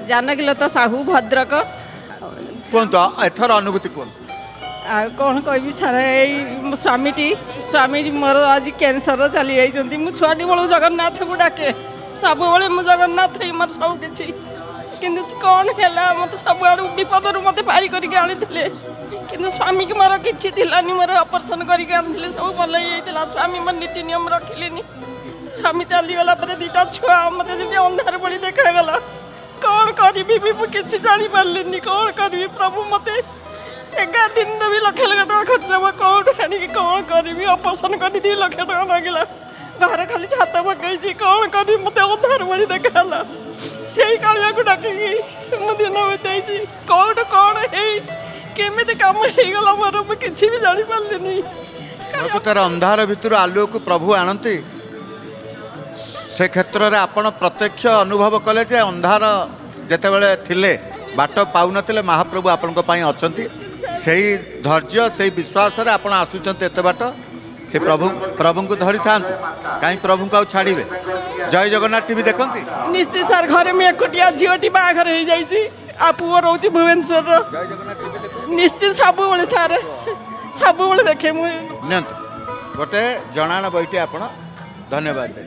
जानकीलता साहू भद्रक कहतु एथर अनुभूति कहतु आ कौन कह सारा यही स्वामी मोर आज कैंसर चली जाती मुझे छुआटी बेलू जगन्नाथ को डाके सब मु जगन्नाथ ही मोर सब किसी किंतु कौन है मत सब आड़ विपद मत पारी करके आनी कि स्वामी की मोर कि मोर ऑपरेशन करके आनी सब भल होता स्वामी मोर नीति नियम रखिले स्वामी चलीगला दुटा छुआ मत जमी अंधार बड़ी देखागला कौन करी कि जानी पार्ली कौन करी प्रभु मत 11 दिन भी लक्ष लक्ष टका खर्च हम कौन आनी कौन करी ऑपरेशन कर 2 लाख टका लगे घर खाली छात पकई कौन करी मत अंधार बड़ी देखाला से कालिया को डाक दिन बताई कौन कौन है केमी कम होगला मोर मुझे भी जानी पार्ली तार अंधार भितर आलुओ को प्रभु आणती से क्षेत्र में आपण प्रत्यक्ष अनुभव कले जे अंधार जितेबाला थिले बाट पाऊन महाप्रभु आपण अच्छा से धैर्य से विश्वास रे आपण आसुचंत एत बाट से प्रभु को धरी था कहीं प्रभु को छाड़े जय जगन्नाथ टीवी देखती निश्चित सर घर में एकुटिया झीटी बाहर हो जाइए आ पुओ रोच भुवनेश्वर निश्चित सब सारे सब देखे मुझे गोटे जनाण बईटे आप धन्यवाद।